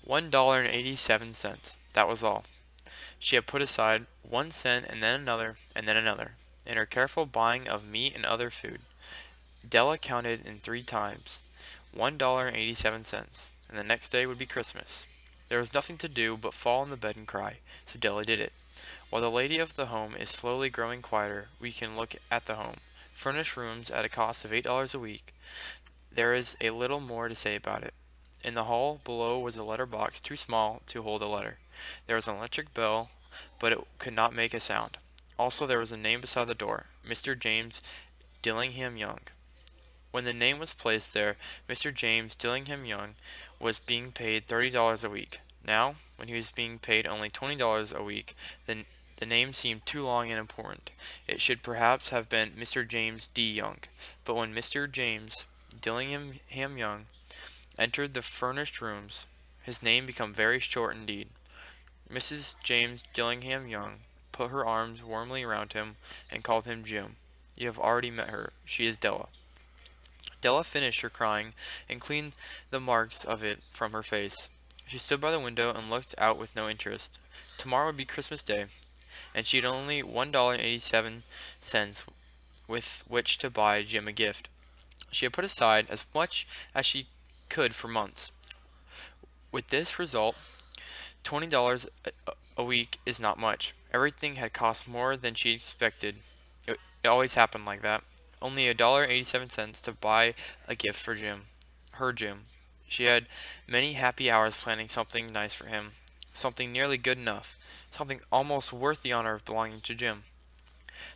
$1.87. That was all. She had put aside 1 cent and then another, in her careful buying of meat and other food. Della counted in 3 times. $1.87, and the next day would be Christmas. There was nothing to do but fall on the bed and cry, so Della did it. While the lady of the home is slowly growing quieter, we can look at the home. Furnished rooms at a cost of $8 a week. There is a little more to say about it. In the hall below was a letter box too small to hold a letter. There was an electric bell, but it could not make a sound. Also, there was a name beside the door, Mr. James Dillingham Young. When the name was placed there, Mr. James Dillingham Young was being paid $30 a week. Now, when he was being paid only $20 a week, the name seemed too long and important. It should perhaps have been Mr. James D. Young. But when Mr. James Dillingham Young entered the furnished rooms, his name became very short indeed. Mrs. James Dillingham Young put her arms warmly around him and called him Jim. You have already met her. She is Della. Della finished her crying and cleaned the marks of it from her face. She stood by the window and looked out with no interest. Tomorrow would be Christmas Day, and she had only $1.87 with which to buy Jim a gift. She had put aside as much as she could for months. With this result, $20 a week is not much. Everything had cost more than she expected. It always happened like that. Only $1.87 to buy a gift for Jim. Her Jim. She had many happy hours planning something nice for him. Something nearly good enough. Something almost worth the honor of belonging to Jim.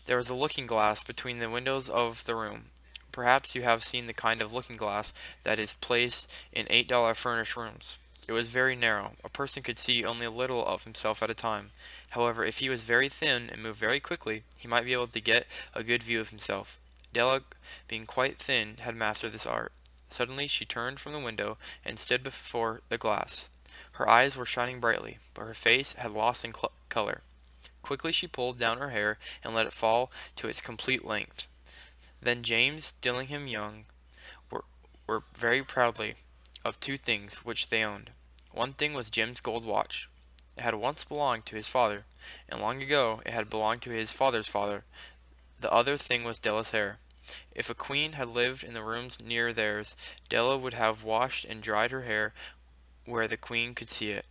There was a looking glass between the windows of the room. Perhaps you have seen the kind of looking glass that is placed in $8 furnished rooms. It was very narrow. A person could see only a little of himself at a time. However, if he was very thin and moved very quickly, he might be able to get a good view of himself. Della, being quite thin, had mastered this art. Suddenly she turned from the window and stood before the glass. Her eyes were shining brightly, but her face had lost in color. Quickly she pulled down her hair and let it fall to its complete length. Then James Dillingham Young were very proudly of 2 things which they owned. One thing was Jim's gold watch. It had once belonged to his father, and long ago it had belonged to his father's father. The other thing was Della's hair. If a queen had lived in the rooms near theirs, Della would have washed and dried her hair where the queen could see it.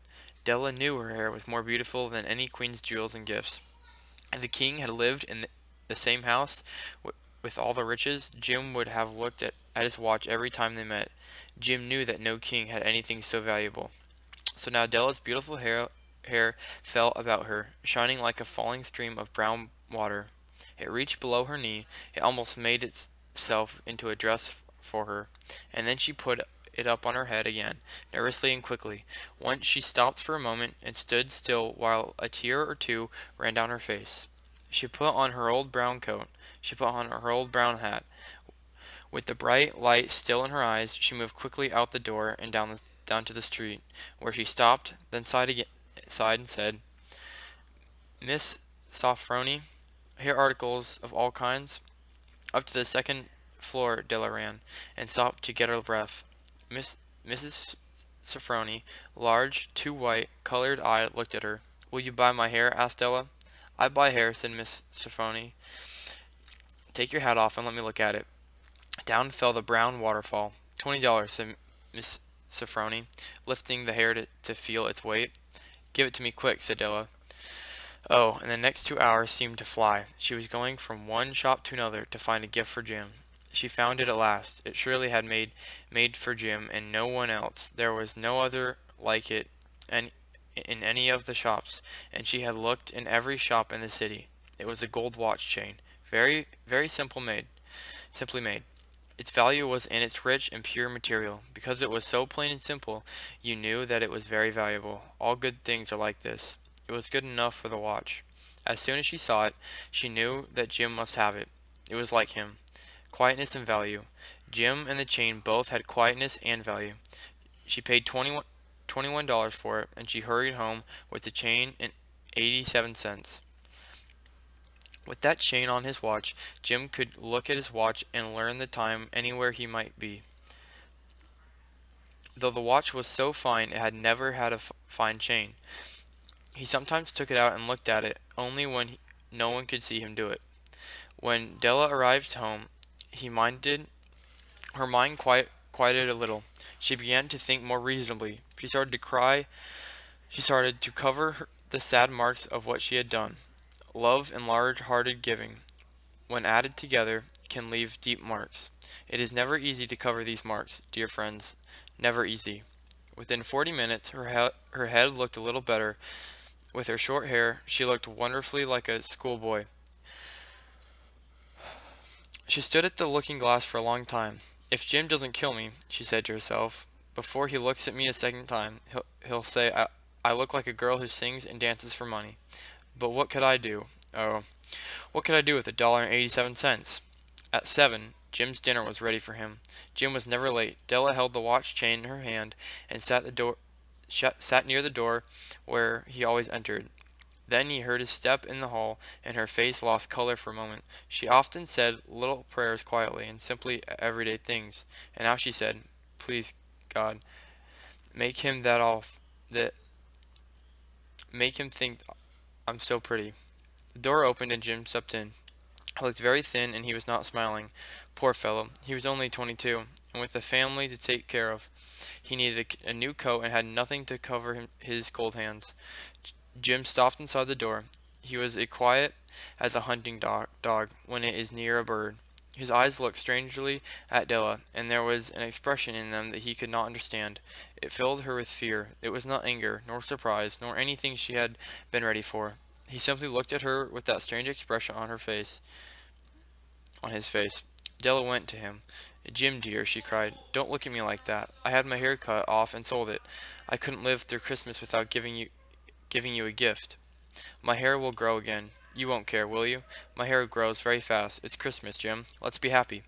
Della knew her hair was more beautiful than any queen's jewels and gifts. If the king had lived in the same house with all the riches, Jim would have looked at his watch every time they met. Jim knew that no king had anything so valuable. So now Della's beautiful hair fell about her, shining like a falling stream of brown water. It reached below her knee. It almost made itself into a dress for her, and then she put it up on her head again, nervously and quickly. Once she stopped for a moment and stood still while a tear or two ran down her face. She put on her old brown coat. She put on her old brown hat. With the bright light still in her eyes, she moved quickly out the door and down to the street, where she stopped, then sighed and said, "Miss Sofronie, here articles of all kinds." Up to the second floor Della ran, and stopped to get her breath. Mrs. Sofronie, large, too white, colored eye, looked at her. "Will you buy my hair?" asked Della. "I buy hair," said Miss Sofronie. "Take your hat off and let me look at it." Down fell the brown waterfall. $20, said Miss Sofronie, lifting the hair to feel its weight. "Give it to me quick," said Della. Oh, and the next 2 hours seemed to fly. She was going from one shop to another to find a gift for Jim. She found it at last. It surely had made for Jim and no one else. There was no other like it in any of the shops, and she had looked in every shop in the city. It was a gold watch chain, very, very simply made. Its value was in its rich and pure material. Because it was so plain and simple, you knew that it was very valuable. All good things are like this. It was good enough for the watch. As soon as she saw it, she knew that Jim must have it. It was like him. Quietness and value. Jim and the chain both had quietness and value. She paid $21 for it, and she hurried home with the chain and 87 cents. With that chain on his watch, Jim could look at his watch and learn the time anywhere he might be. though the watch was so fine it had never had a fine chain. He sometimes took it out and looked at it, only when no one could see him do it. When Della arrived home, he minded her mind quieted a little. She began to think more reasonably. She started to cry. She started to cover the sad marks of what she had done. Love and large-hearted giving, when added together, can leave deep marks. It is never easy to cover these marks, dear friends. Never easy. Within 40 minutes, her head looked a little better. With her short hair, she looked wonderfully like a schoolboy. She stood at the looking glass for a long time. If Jim doesn't kill me, she said to herself, before he looks at me a second time, he'll say I look like a girl who sings and dances for money. But what could I do? Oh, what could I do with $1.87? At 7, Jim's dinner was ready for him. Jim was never late. Della held the watch chain in her hand and sat near the door where he always entered. Then he heard his step in the hall, and her face lost color for a moment. She often said little prayers quietly and simply everyday things, and now she said, "Please, God, make him that make him think I'm so pretty." The door opened and Jim stepped in. He looked very thin, and he was not smiling. Poor fellow, he was only 22, and with a family to take care of. He needed a new coat and had nothing to cover his cold hands. Jim stopped inside the door. He was as quiet as a hunting dog when it is near a bird. His eyes looked strangely at Della, and there was an expression in them that he could not understand. It filled her with fear. It was not anger, nor surprise, nor anything she had been ready for. He simply looked at her with that strange expression on his face. Della went to him. "Jim, dear," she cried, "don't look at me like that. I had my hair cut off and sold it. I couldn't live through Christmas without giving you a gift. My hair will grow again. You won't care, will you? My hair grows very fast. It's Christmas, Jim. Let's be happy.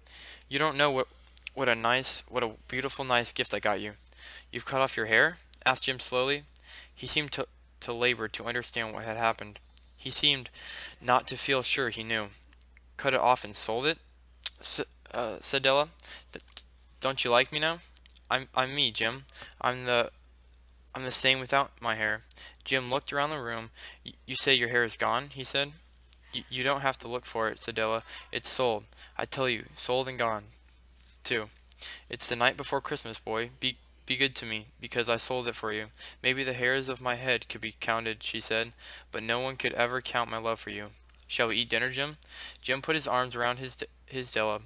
You don't know what a beautiful, nice gift I got you." "You've cut off your hair?" asked Jim slowly. He seemed to labor to understand what had happened. He seemed not to feel sure he knew. "Cut it off and sold it?" said Della. "Don't you like me now?" I'm me, Jim. I'm the I'm the same without my hair." Jim looked around the room. You say your hair is gone?" he said. You don't have to look for it," said Della. "It's sold. I tell you, sold and gone, too. It's the night before Christmas, boy. Be good to me, because I sold it for you. Maybe the hairs of my head could be counted," she said, "but no one could ever count my love for you. Shall we eat dinner, Jim?" Jim put his arms around his Della.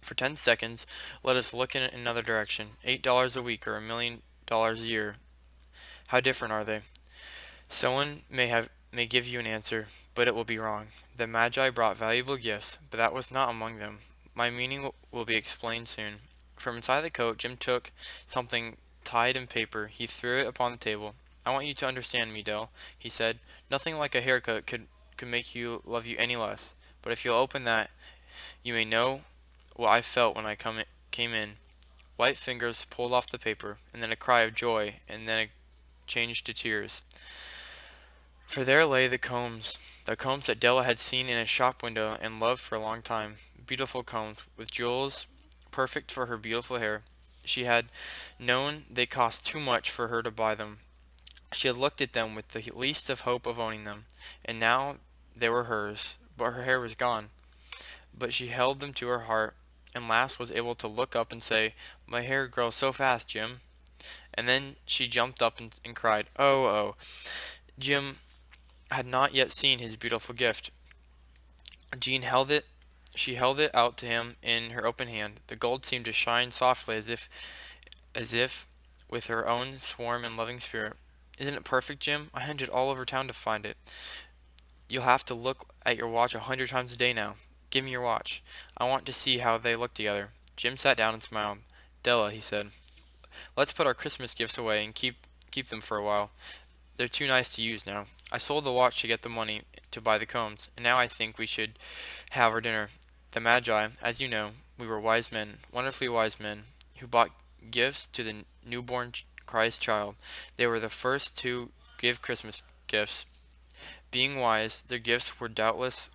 "For 10 seconds, let us look in another direction. $8 a week or $1,000,000 a year. How different are they? Someone may give you an answer, but it will be wrong. The Magi brought valuable gifts, but that was not among them. My meaning will be explained soon." From inside the coat, Jim took something tied in paper. He threw it upon the table. "I want you to understand me, Dell," he said. "Nothing like a haircut could make you love you any less. But if you'll open that, you may know what I felt when I came in." White fingers pulled off the paper, and then a cry of joy, and then it changed to tears. For there lay the combs that Della had seen in a shop window and loved for a long time. Beautiful combs, with jewels perfect for her beautiful hair. She had known they cost too much for her to buy them. She had looked at them with the least of hope of owning them, and now they were hers, but her hair was gone. But she held them to her heart, and last was able to look up and say, "My hair grows so fast, Jim." And then she jumped up and cried, "Oh, oh." Jim had not yet seen his beautiful gift. Jean held it. She held it out to him in her open hand. The gold seemed to shine softly as if with her own warm and loving spirit. "Isn't it perfect, Jim? I hunted all over town to find it. You'll have to look at your watch 100 times a day now. Give me your watch. I want to see how they look together." Jim sat down and smiled. "Della," he said, "let's put our Christmas gifts away and keep them for a while. They're too nice to use now. I sold the watch to get the money to buy the combs, and now I think we should have our dinner. The Magi, as you know, we were wise men, wonderfully wise men, who bought gifts to the newborn Christ child. They were the first to give Christmas gifts. Being wise, their gifts were doubtless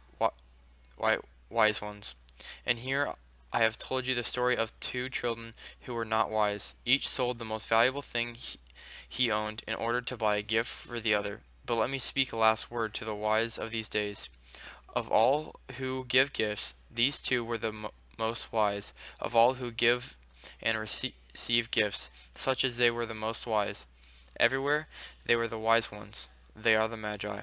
wise ones. And here I have told you the story of two children who were not wise. Each sold the most valuable thing he owned in order to buy a gift for the other. But let me speak a last word to the wise of these days. Of all who give gifts, these two were the most wise. Of all who give and receive gifts, such as they were the most wise. Everywhere they were the wise ones. They are the Magi.